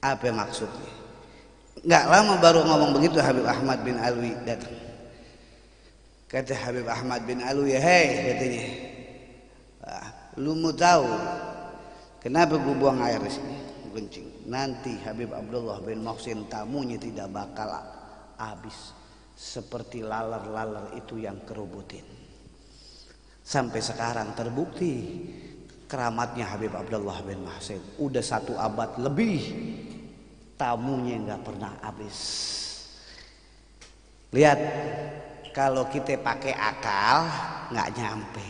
Apa maksudnya? Nggak lama baru ngomong begitu Habib Ahmad bin Alwi datang. Kata Habib Ahmad bin Alwi, hei katanya, lu mau tahu kenapa gue buang air di sini kencing? Nanti Habib Abdullah bin Muhsin tamunya tidak bakal habis seperti laler-laler itu yang kerubutin. Sampai sekarang terbukti keramatnya Habib Abdullah bin Muhsin. Udah 1 abad lebih tamunya nggak pernah habis. Lihat, kalau kita pakai akal nggak nyampe.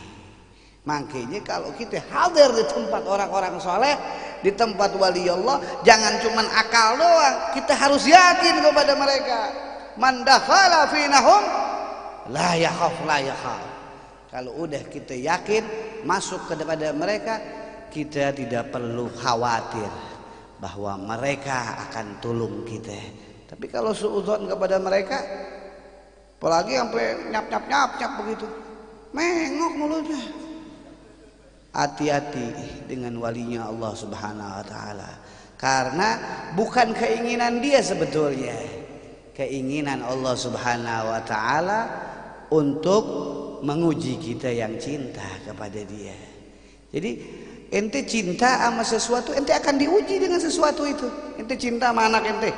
Makanya kalau kita hadir di tempat orang-orang soleh, di tempat wali Allah, jangan cuman akal doang, kita harus yakin kepada mereka. Man dakhala finahum la yakhaf la yakhaf. Kalau udah kita yakin masuk kepada mereka, kita tidak perlu khawatir bahwa mereka akan tolong kita. Tapi kalau suudzon kepada mereka, apalagi sampai nyap begitu, mengok mulutnya. Hati-hati dengan walinya Allah Subhanahu wa taala. Karena bukan keinginan dia sebetulnya, keinginan Allah Subhanahu wa taala untuk menguji kita yang cinta kepada dia. Jadi ente cinta sama sesuatu, ente akan diuji dengan sesuatu itu. Ente cinta sama anak ente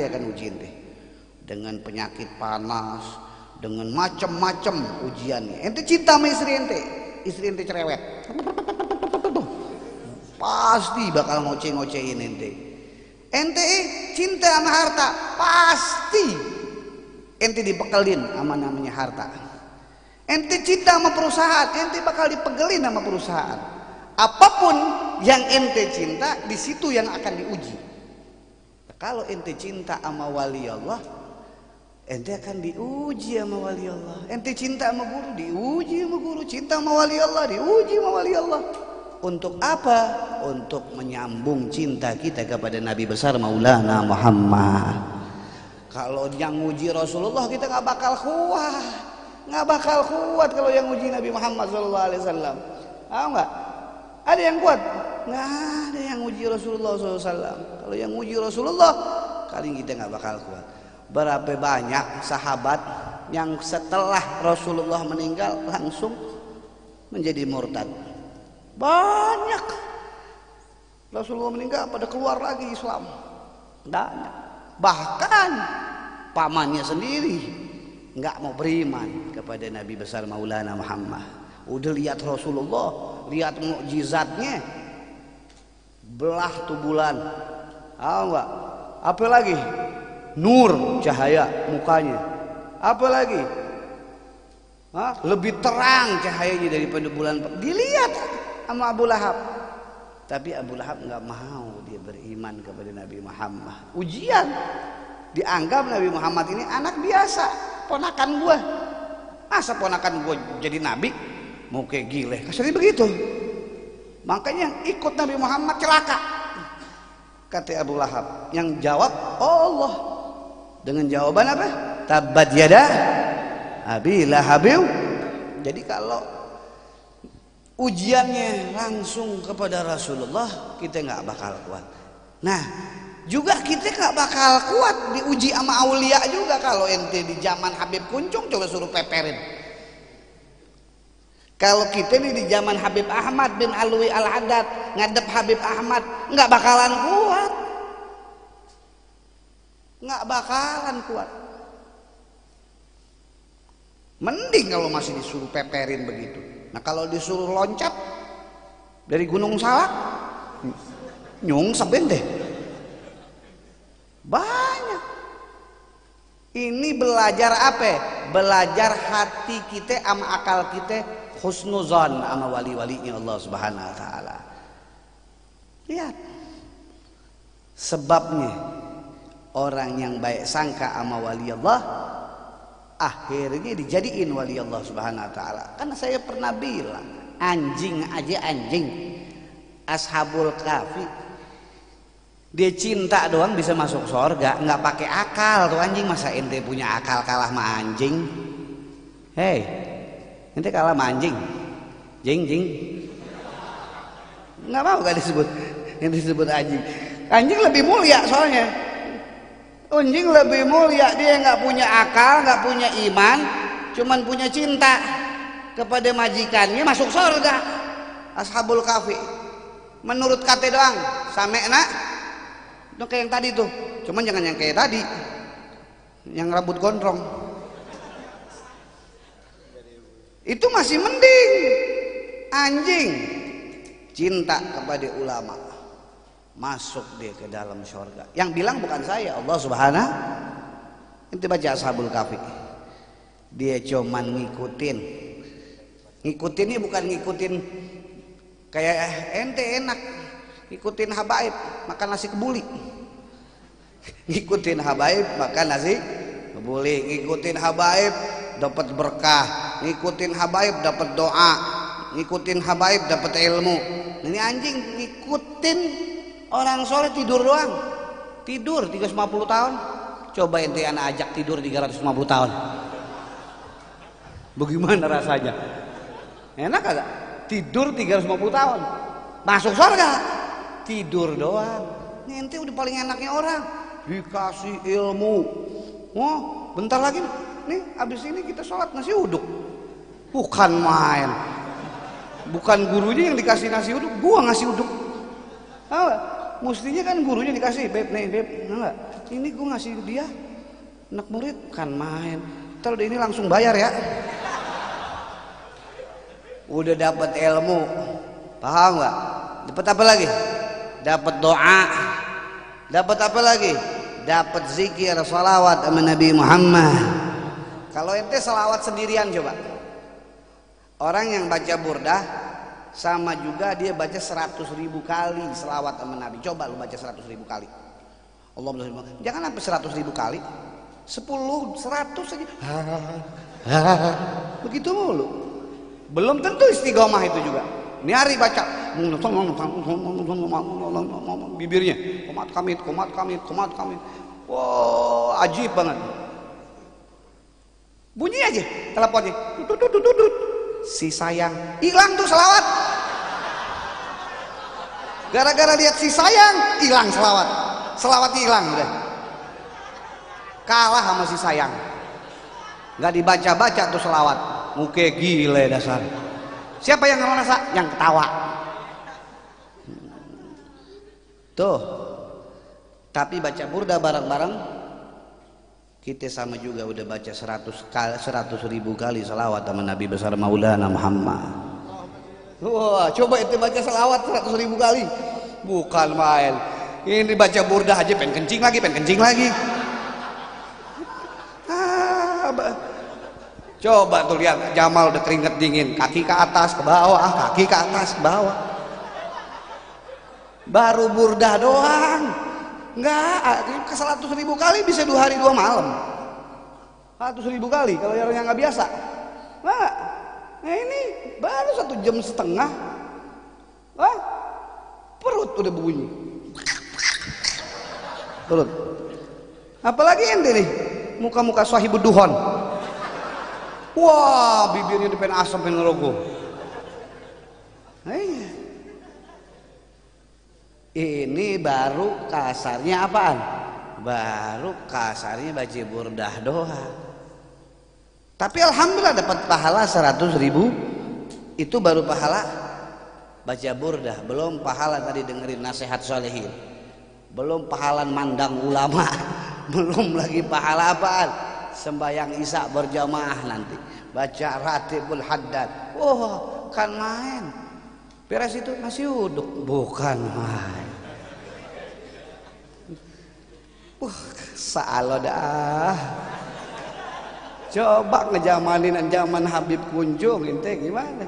akan uji ente dengan penyakit panas, dengan macam-macam ujiannya. Ente cinta sama istri ente cerewet, pasti bakal ngoceh-ngocehin ente. Ente cinta sama harta, pasti ente dipekelin sama namanya harta. Ente cinta sama perusahaan, ente bakal dipegelin sama perusahaan. Apapun yang ente cinta, di situ yang akan diuji. Kalau ente cinta sama wali Allah, ente akan diuji sama wali Allah. Ente cinta sama guru, diuji sama guru. Cinta sama wali Allah, diuji sama wali Allah. Untuk apa? Untuk menyambung cinta kita kepada Nabi besar Maulana Muhammad. Kalau yang uji Rasulullah, kita nggak bakal kuat. Nggak bakal kuat kalau yang uji Nabi Muhammad SAW. Tahu nggak? Ada yang kuat? Nggak ada yang uji Rasulullah SAW. Kalau yang uji Rasulullah, kali kita nggak bakal kuat. Berapa banyak sahabat yang setelah Rasulullah meninggal langsung menjadi murtad? Banyak. Rasulullah meninggal pada keluar lagi Islam. Banyak. Bahkan pamannya sendiri nggak mau beriman kepada Nabi besar Maulana Muhammad. Udah lihat Rasulullah, lihat mukjizatnya, belah tuh bulan. Tahu nggak? Apa lagi? Nur cahaya mukanya. Apa lagi? Lebih terang cahayanya daripada bulan. Dilihat sama Abu Lahab. Tapi Abu Lahab nggak mau dia beriman kepada Nabi Muhammad. Ujian. Dianggap Nabi Muhammad ini anak biasa, ponakan gua. Masa ponakan gua jadi nabi? Mau kayak gile. Kasarnya begitu. Makanya ikut Nabi Muhammad celaka. Kata Abu Lahab. Yang jawab Allah. Dengan jawaban apa? Tabbat yada Abi Lahabin. Jadi kalau ujiannya langsung kepada Rasulullah, kita nggak bakal kuat. Nah, juga kita nggak bakal kuat diuji sama aulia juga. Kalau ente di zaman Habib Kuncung, coba suruh peperin. Kalau kita nih di zaman Habib Ahmad bin Alwi Al-Haddad ngadep Habib Ahmad, nggak bakalan kuat. Nggak bakalan kuat. Mending kalau masih disuruh peperin begitu. Nah kalau disuruh loncat dari Gunung Salak, nyungsep deh. Banyak. Ini belajar apa? Belajar hati kita sama akal kita husnuzon sama wali-walinya Allah Subhanahu wa taala. Lihat. Sebabnya orang yang baik sangka sama wali Allah akhirnya dijadiin wali Allah Subhanahu wa taala. Karena saya pernah bilang, anjing aja anjing. Ashabul Kahfi dia cinta doang bisa masuk surga, nggak pakai akal tuh anjing. Masa ente punya akal kalah sama anjing? Hei, ente kalah sama anjing? Jing. Nggak mau gak disebut, yang disebut anjing. Anjing lebih mulia soalnya. Anjing lebih mulia, dia nggak punya akal, nggak punya iman, cuman punya cinta kepada majikannya, masuk surga. Ashabul Kahfi menurut kate doang samekna itu kayak yang tadi tuh, cuman jangan yang kayak tadi yang rambut gondrong itu masih mending. Anjing cinta kepada ulama, masuk dia ke dalam surga. Yang bilang bukan saya, Allah Subhanahu. Ente baca Ashabul Kahfi, dia cuman ngikutinnya bukan ngikutin kayak ente enak ngikutin habaib makan nasi kebuli, ngikutin habaib makan nasi kebuli, ngikutin habaib dapat berkah, ngikutin habaib dapat doa, ngikutin habaib dapat ilmu. Ini anjing ngikutin orang soleh tidur doang, tidur 350 tahun. Coba ente anak ajak tidur 350 tahun, bagaimana rasanya? Enak agak? Tidur 350 tahun masuk surga, tidur doang. Ini ente udah paling enaknya orang dikasih ilmu. Oh bentar lagi nih abis ini kita sholat nasi uduk, bukan main. Bukan gurunya yang dikasih nasi uduk, gua ngasih uduk. Mestinya kan gurunya dikasih, beb nih beb, enggak. Ini gua ngasih dia anak murid, kan main. Ntar udah ini langsung bayar ya. Udah dapat ilmu, paham nggak? Dapat apa lagi? Dapat doa, dapat apa lagi? Dapat zikir, salawat sama Nabi Muhammad. Kalau ente salawat sendirian coba, orang yang baca burdah sama juga dia baca 100.000 kali selawat sama Nabi. Coba lu baca 100.000 kali. Allahumma jangan sampai 100.000 kali, 10, 100 saja. Begitu mulu. Belum tentu istiqomah itu juga. Ini hari baca bibirnya komat kamit. Wah, ajib banget. Bunyi aja teleponnya. Si sayang hilang tuh selawat. Gara-gara lihat si sayang hilang selawat. Selawatnya hilang udah. Kalah sama si sayang. Nggak dibaca-baca tuh selawat. Muke gile dasar. Siapa yang ngerasa? Yang ketawa. Tuh. Tapi baca burda bareng-bareng kita sama juga udah baca 100.000 kali salawat sama Nabi besar Maulana Muhammad. Wah, coba itu baca salawat 100.000 kali. Bukan main. Ini baca burda aja pengen kencing lagi. Coba tuh lihat Jamal udah keringet dingin, kaki ke atas ke bawah, kaki ke atas ke bawah. Baru burdah doang. Enggak, ke 100.000 kali bisa 2 hari 2 malam. 100.000 kali kalau yang nggak biasa. Nah ini baru 1 jam setengah. Perut udah bunyi. Perut. Apalagi ente nih, muka-muka sahibud duhon. Wah, bibirnya depan asam pengen ngerogoh. Ini baru kasarnya apaan? Baru kasarnya baca burdah doang. Tapi alhamdulillah dapat pahala 100.000. Itu baru pahala baca burdah, belum pahala tadi dengerin nasihat solehin, belum pahala mandang ulama, belum lagi pahala apaan? Sembahyang isya berjamaah nanti, baca ratibul haddad. Oh, kan main. Beres itu masih uduk, bukan main. Salah dah. Coba ngejamanin zaman Habib Kunjung ente gimana?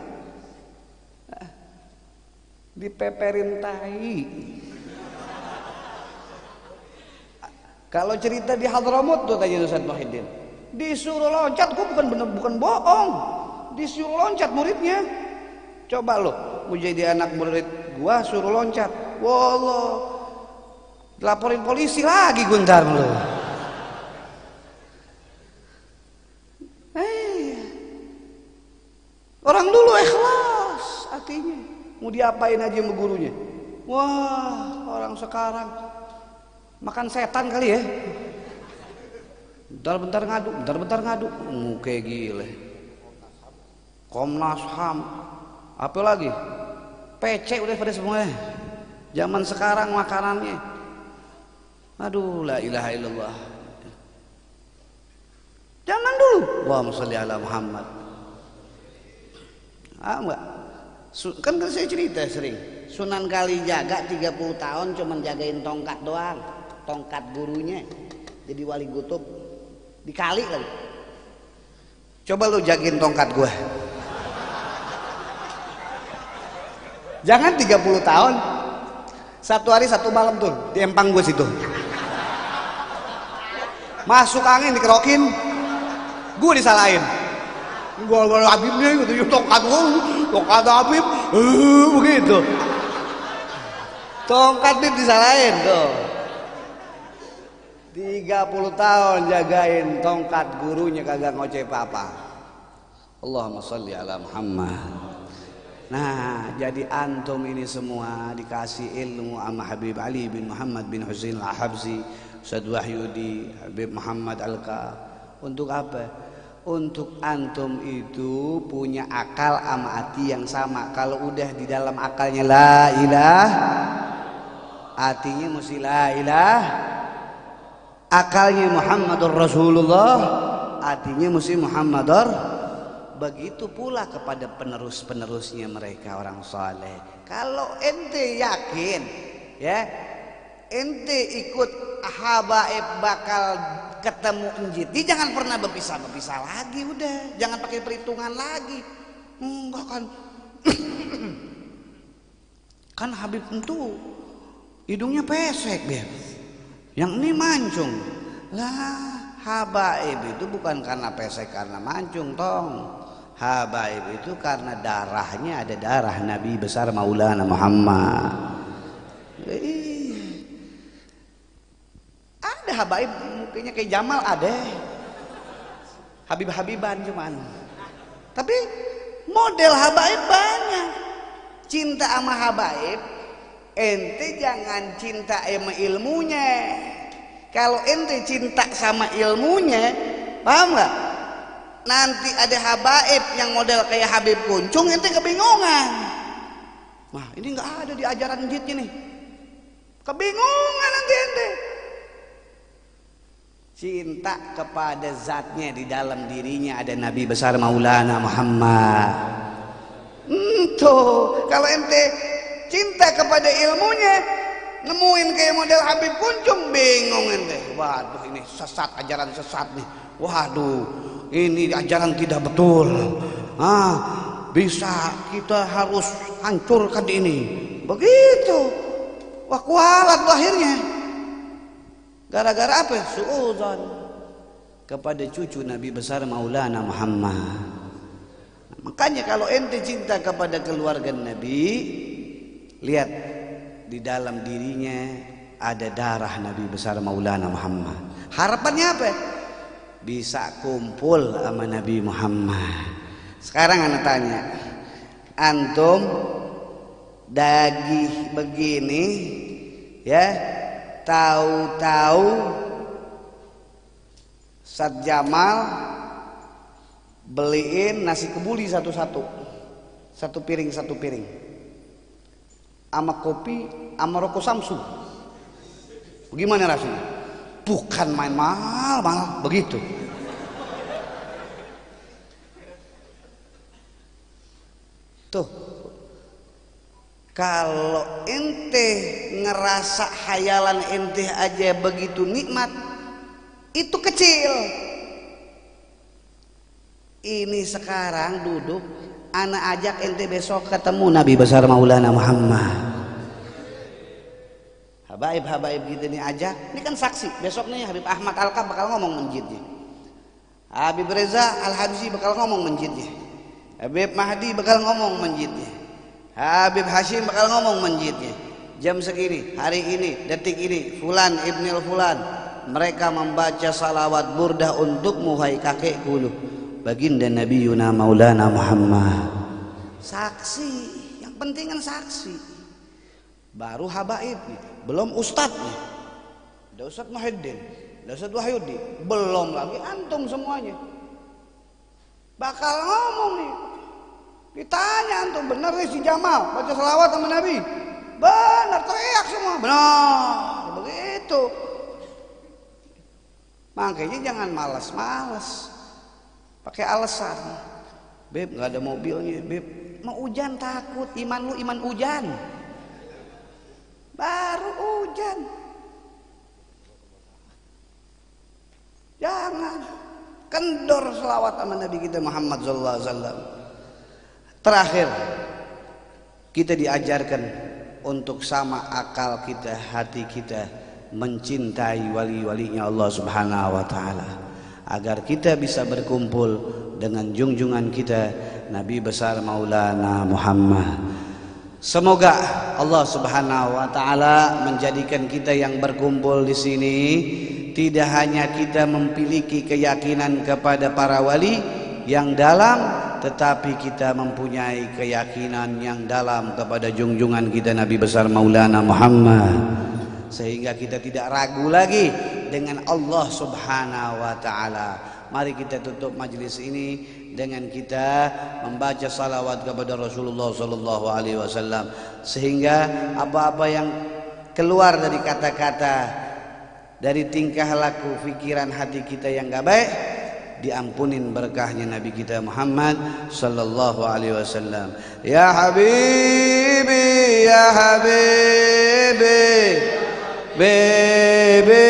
Dipeperin tai. Kalau cerita di Hadramut tuh tanya Ustaz Muhyiddin, disuruh loncat, gua bukan bohong, disuruh loncat muridnya. Coba lo mau jadi anak murid gua suruh loncat, wallah, laporin polisi lagi gua ntar lo. Orang dulu ikhlas hatinya, mau diapain aja sama gurunya. Wah, orang sekarang Makan setan kali ya. Bentar-bentar ngadu, bentar-bentar ngadu. Kayak gile. Komnas HAM. Apa lagi? PC udah pada semuanya. Zaman sekarang makanannya. Aduh, la ilaha illallah. Jangan dulu. Allahumma sholli ala Muhammad. Enggak. Kan saya cerita sering. Sunan Kalijaga 30 tahun cuman jagain tongkat doang. Tongkat gurunya. Jadi wali kutub. Dikali lagi. Coba lu jagain tongkat gua. Jangan 30 tahun. Satu hari satu malam tuh di empang gua situ. Masuk angin dikerokin. Gua disalahin. Gua Habibnya gitu, tongkat Habib. Begitu. Tongkat Habib disalahin tuh. 30 tahun jagain tongkat gurunya kagak ngoceh apa-apa. Allahumma sholli ala Muhammad. Nah, jadi antum ini semua dikasih ilmu sama Habib Ali bin Muhammad bin Husain al-Habsyi, Ustaz Wahyudi, Habib Muhammad Alka. Untuk apa? Untuk antum itu punya akal sama hati yang sama. Kalau udah di dalam akalnya la ilah, hatinya mesti la ilah. Akalnya Muhammadur Rasulullah, hatinya mesti Muhammadur. Begitu pula kepada penerus-penerusnya mereka orang saleh. Kalau ente yakin, ya, ente ikut habaib bakal ketemu enjiti, jangan pernah berpisah-berpisah lagi, udah. Jangan pakai perhitungan lagi. Enggak kan. Kan Habib itu hidungnya pesek dia. Yang ini mancung. Lah, habaib itu bukan karena pesek, karena mancung, tong. Habaib itu karena darahnya ada darah Nabi besar Maulana Muhammad. Ada habaib mukanya kayak Jamal, ada. Habib-habiban cuman. Tapi model habaib banyak. Cinta sama habaib, ente jangan cinta sama ilmunya. Kalau ente cinta sama ilmunya, paham nggak? Nanti ada habaib yang model kayak Habib Kuncung, ente kebingungan. Wah, ini nggak ada di ajaran jitnya nih. Kebingungan nanti ente. Cinta kepada zatnya, di dalam dirinya ada Nabi besar Maulana Muhammad. Tuh, kalau ente cinta kepada ilmunya, nemuin kayak model Habib Kuncung, bingung ente. Waduh, ini sesat, ajaran sesat nih. Waduh, ini ajaran tidak betul. Bisa kita harus hancurkan ini. Begitu. Wah, kualat akhirnya. Gara-gara apa? Suudzon kepada cucu Nabi besar Maulana Muhammad. Makanya kalau ente cinta kepada keluarga Nabi, lihat di dalam dirinya ada darah Nabi besar Maulana Muhammad. Harapannya apa? Bisa kumpul sama Nabi Muhammad. Sekarang anak tanya, antum dagih begini, ya, tahu-tahu Ustaz Jamal beliin nasi kebuli satu-satu, satu piring sama kopi sama rokok Samsu. Bagaimana rasanya? Bukan main mahal begitu. Tuh, kalau ente ngerasa hayalan ente aja begitu nikmat, itu kecil. Ini sekarang duduk, ana ajak ente besok ketemu Nabi besar Maulana Muhammad. Habaib gitu nih aja. Ini kan saksi. Besok nih Habib Ahmad Alka bakal ngomong menjidnya. Habib Reza Al-Habsyi bakal ngomong menjidnya. Habib Mahdi bakal ngomong menjidnya. Habib Hashim bakal ngomong menjidnya. Jam segini, hari ini, detik ini, Fulan Ibnil Fulan, mereka membaca salawat burdah untukmu hai kakek kulu, baginda Nabi Yuna Maulana Muhammad. Saksi. Yang penting kan saksi. Baru habaib, belum ustadz nih. ada Ustadz Muhyiddin, ada Ustadz Wahyudi, belum lagi antum semuanya. Bakal ngomong nih, ditanya antum, bener nih si Jamal baca selawat sama Nabi? Benar, teriak semua, benar, begitu. Makanya jangan malas-malas, pakai alasan. Beb, nggak ada mobilnya, Beb. Mau hujan takut, iman lu iman hujan. Baru hujan. Jangan kendor selawat sama Nabi kita Muhammad sallallahu alaihi wasallam. Terakhir, kita diajarkan untuk sama akal kita, hati kita mencintai wali-walinya Allah Subhanahu wa taala, agar kita bisa berkumpul dengan junjungan kita Nabi besar Maulana Muhammad. Semoga Allah Subhanahu wa taala menjadikan kita yang berkumpul di sini tidak hanya kita memiliki keyakinan kepada para wali yang dalam, tetapi kita mempunyai keyakinan yang dalam kepada junjungan kita Nabi besar Maulana Muhammad, sehingga kita tidak ragu lagi dengan Allah Subhanahu wa taala. Mari kita tutup majelis ini dengan kita membaca salawat kepada Rasulullah sallallahu alaihi wasallam, sehingga apa-apa yang keluar dari kata-kata, dari tingkah laku, pikiran hati kita yang gak baik, diampunin berkahnya Nabi kita Muhammad sallallahu alaihi wasallam. Ya habibi, ya habibi, baby